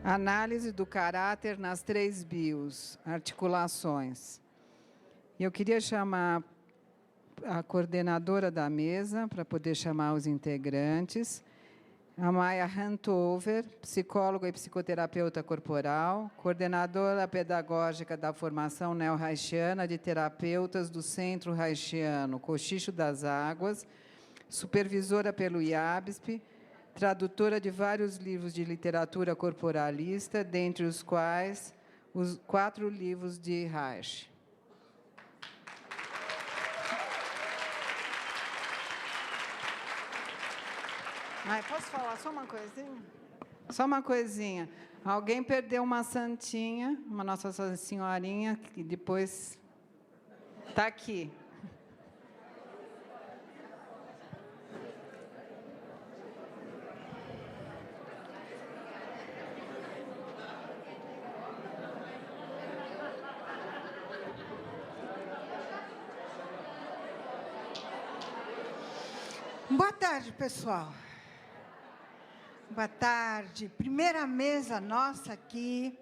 Análise do caráter nas 3 bios, articulações. Eu queria chamar a coordenadora da mesa, para poder chamar os integrantes, a Maia Hantover, psicóloga e psicoterapeuta corporal, coordenadora pedagógica da formação neo-haitiana de terapeutas do Centro Haitiano Cochicho das Águas, supervisora pelo IABSP, tradutora de vários livros de literatura corporalista, dentre os quais os 4 livros de Reich. Posso falar só uma coisinha? Só uma coisinha. Alguém perdeu uma santinha, uma Nossa Senhorinha, que depois está aqui. Boa tarde, pessoal. Boa tarde. Primeira mesa nossa aqui,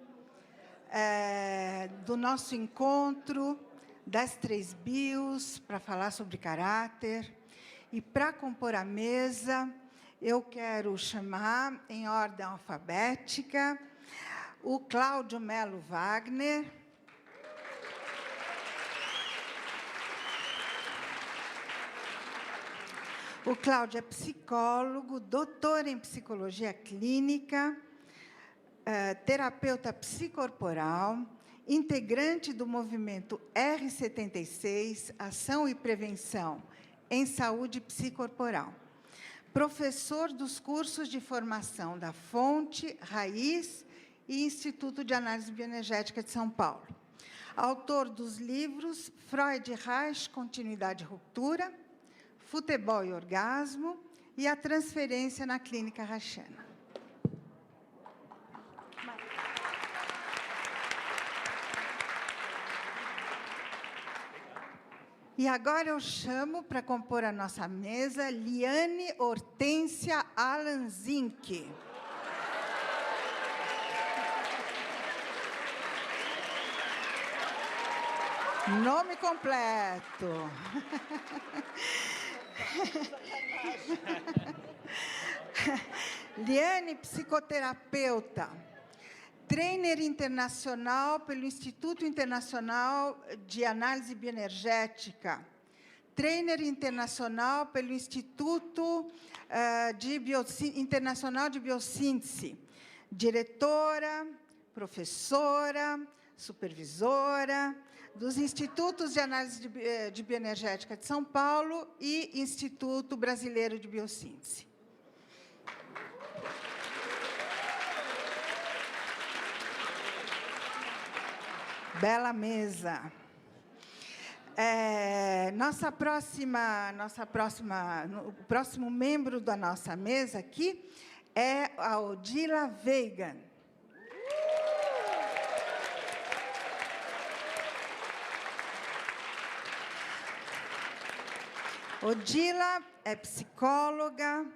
do nosso encontro das 3 bios, para falar sobre caráter. E, para compor a mesa, eu quero chamar, em ordem alfabética, o Cláudio Melo Wagner, o Cláudio é psicólogo, doutor em psicologia clínica, terapeuta psicorporal, integrante do movimento R76, Ação e Prevenção em Saúde Psicorporal, professor dos cursos de formação da Fonte, Raiz e Instituto de Análise Bioenergética de São Paulo, autor dos livros Freud e Reich, Continuidade e Ruptura, Futebol e Orgasmo e a Transferência na Clínica Reichiana. E agora eu chamo para compor a nossa mesa Liane Hortência Alanzinck. Nome completo. Liane, psicoterapeuta, trainer internacional pelo Instituto Internacional de Análise Bioenergética, trainer internacional pelo Instituto Internacional de Biossíntese, diretora, professora, supervisora dos Institutos de Análise de Bioenergética de São Paulo e Instituto Brasileiro de Biossíntese. Bela mesa. O próximo membro da nossa mesa aqui é a Odila Weigand. Odila é psicóloga,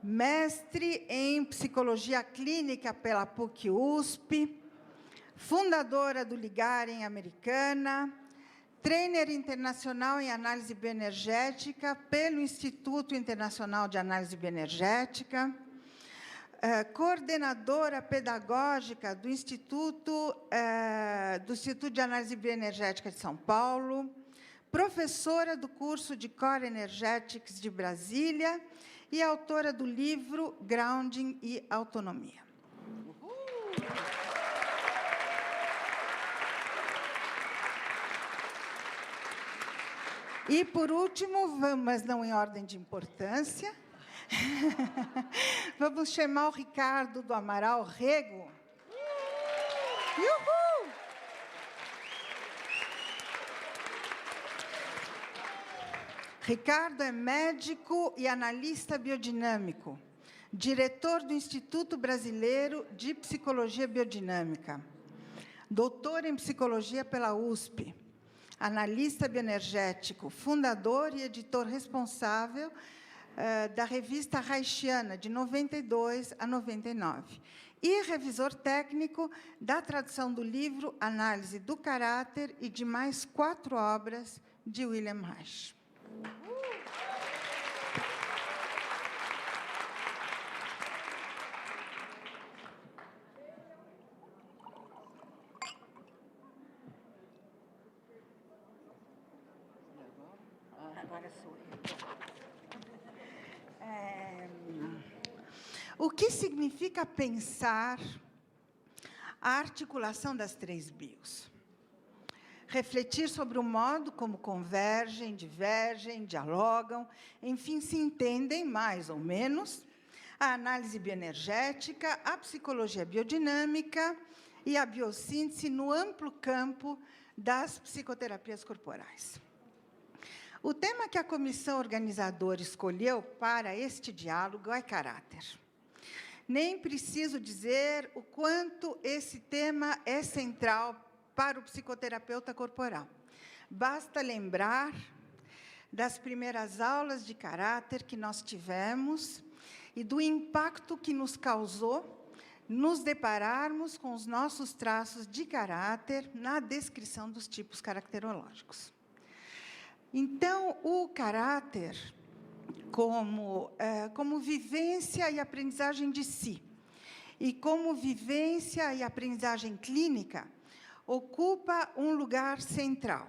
mestre em psicologia clínica pela PUC-USP, fundadora do Ligaren Americana, trainer internacional em análise bioenergética pelo Instituto Internacional de Análise Bioenergética, coordenadora pedagógica do Instituto de Análise Bioenergética de São Paulo, professora do curso de Core Energetics de Brasília e autora do livro Grounding e Autonomia. E, por último, mas não em ordem de importância, vamos chamar o Ricardo do Amaral Rego. Uhul! Ricardo é médico e analista biodinâmico, diretor do Instituto Brasileiro de Psicologia Biodinâmica, doutor em psicologia pela USP, analista bioenergético, fundador e editor responsável da revista Reichiana, de 92 a 99, e revisor técnico da tradução do livro Análise do Caráter e de mais 4 obras de William Reich. Agora sou eu. O que significa pensar a articulação das 3 bios? Refletir sobre o modo como convergem, divergem, dialogam, enfim, se entendem, mais ou menos, a análise bioenergética, a psicologia biodinâmica e a biossíntese no amplo campo das psicoterapias corporais. O tema que a comissão organizadora escolheu para este diálogo é caráter. Nem preciso dizer o quanto esse tema é central para o psicoterapeuta corporal. Basta lembrar das primeiras aulas de caráter que nós tivemos e do impacto que nos causou nos depararmos com os nossos traços de caráter na descrição dos tipos caracterológicos. Então, o caráter, como vivência e aprendizagem de si, e como vivência e aprendizagem clínica, ocupa um lugar central.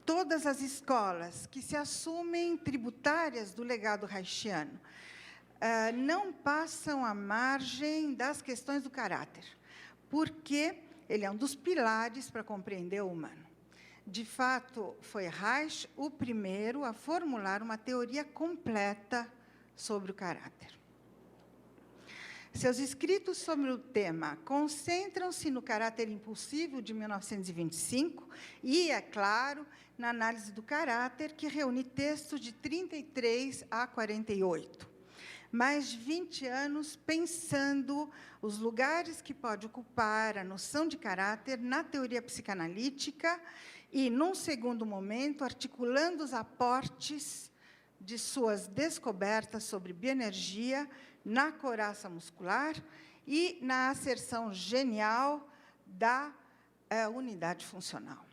Todas as escolas que se assumem tributárias do legado reichiano não passam à margem das questões do caráter, porque ele é um dos pilares para compreender o humano. De fato, foi Reich o primeiro a formular uma teoria completa sobre o caráter. Seus escritos sobre o tema concentram-se no caráter impulsivo de 1925 e, é claro, na análise do caráter, que reúne textos de 33 a 48. Mais de 20 anos pensando os lugares que pode ocupar a noção de caráter na teoria psicanalítica e, num segundo momento, articulando os aportes de suas descobertas sobre bioenergia na couraça muscular e na asserção genial da unidade funcional.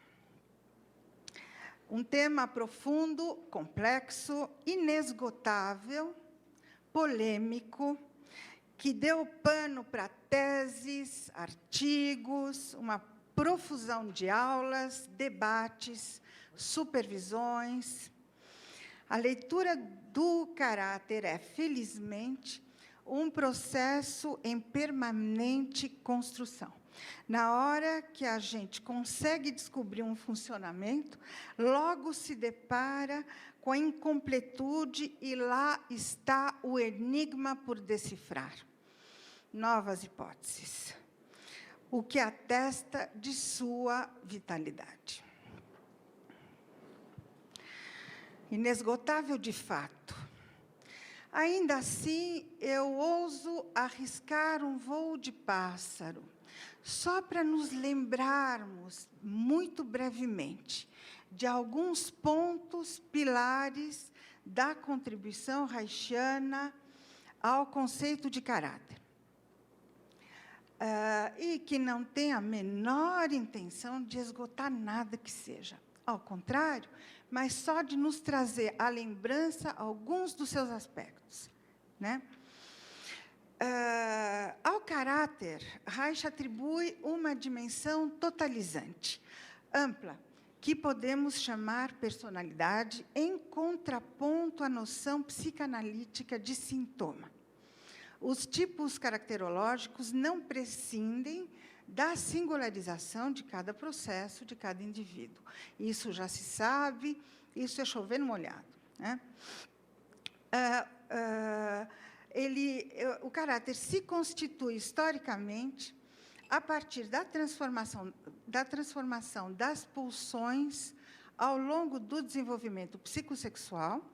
Um tema profundo, complexo, inesgotável, polêmico, que deu pano para teses, artigos, uma profusão de aulas, debates, supervisões. A leitura do caráter é, felizmente, um processo em permanente construção. Na hora que a gente consegue descobrir um funcionamento, logo se depara com a incompletude e lá está o enigma por decifrar. Novas hipóteses, o que atesta de sua vitalidade. Inesgotável de fato. Ainda assim, eu ouso arriscar um voo de pássaro, só para nos lembrarmos, muito brevemente, de alguns pontos pilares da contribuição reichiana ao conceito de caráter. E que não tem a menor intenção de esgotar nada que seja. Ao contrário, mas só de nos trazer à lembrança alguns dos seus aspectos, né? Ao caráter, Reich atribui uma dimensão totalizante, ampla, que podemos chamar personalidade, em contraponto à noção psicanalítica de sintoma. Os tipos caracterológicos não prescindem da singularização de cada processo, de cada indivíduo. Isso já se sabe, isso é chover no molhado, né? O caráter se constitui historicamente a partir da transformação das pulsões ao longo do desenvolvimento psicossexual,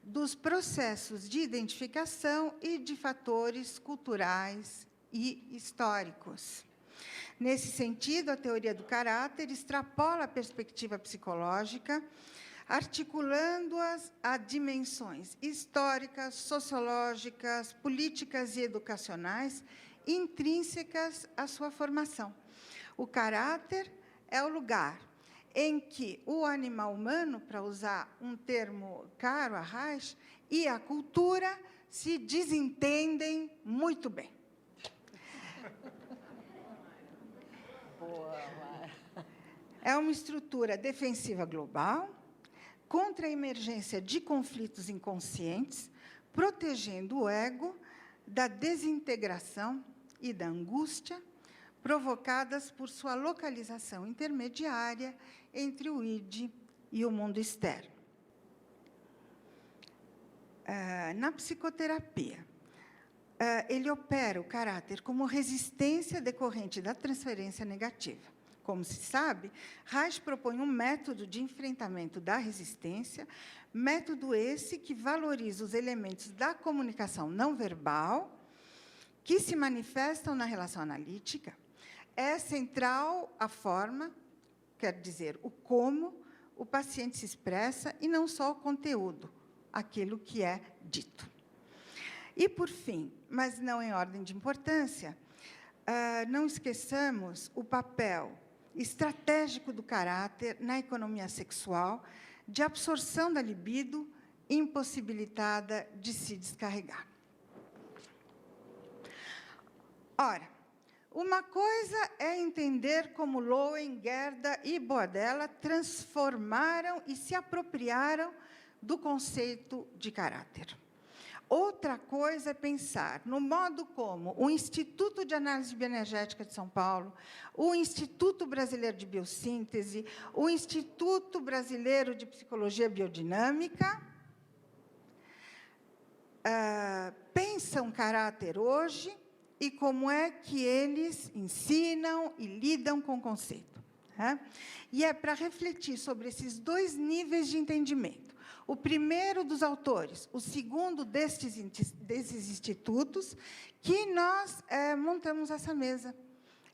dos processos de identificação e de fatores culturais e históricos. Nesse sentido, a teoria do caráter extrapola a perspectiva psicológica, articulando-as a dimensões históricas, sociológicas, políticas e educacionais intrínsecas à sua formação. O caráter é o lugar em que o animal humano, para usar um termo caro a Reich, e a cultura se desentendem muito bem. É uma estrutura defensiva global, contra a emergência de conflitos inconscientes, protegendo o ego da desintegração e da angústia provocadas por sua localização intermediária entre o id e o mundo externo. Na psicoterapia, ele opera o caráter como resistência decorrente da transferência negativa. Como se sabe, Reich propõe um método de enfrentamento da resistência, método esse que valoriza os elementos da comunicação não verbal, que se manifestam na relação analítica. É central a forma, quer dizer, o como o paciente se expressa, e não só o conteúdo, aquilo que é dito. E, por fim, mas não em ordem de importância, não esqueçamos o papel estratégico do caráter na economia sexual, de absorção da libido, impossibilitada de se descarregar. Ora, uma coisa é entender como Lowen, Gerda e Boadella transformaram e se apropriaram do conceito de caráter. Outra coisa é pensar no modo como o Instituto de Análise Bioenergética de São Paulo, o Instituto Brasileiro de Biossíntese, o Instituto Brasileiro de Psicologia Biodinâmica pensam caráter hoje e como é que eles ensinam e lidam com o conceito. E é para refletir sobre esses dois níveis de entendimento. O primeiro dos autores, o segundo desses institutos, que nós montamos essa mesa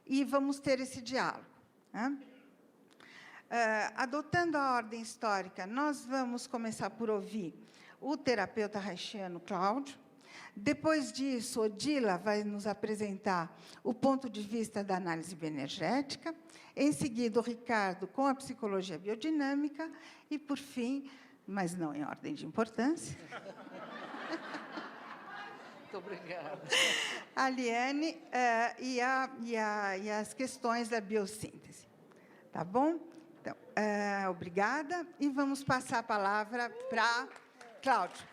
e vamos ter esse diálogo. Adotando a ordem histórica, nós vamos começar por ouvir o terapeuta reichiano Cláudio. Depois disso, Odila vai nos apresentar o ponto de vista da análise bioenergética. Em seguida, o Ricardo com a psicologia biodinâmica. E, por fim, mas não em ordem de importância, Muito obrigada. a Liane e as questões da biossíntese. Tá bom? Então, obrigada. E vamos passar a palavra para Cláudio.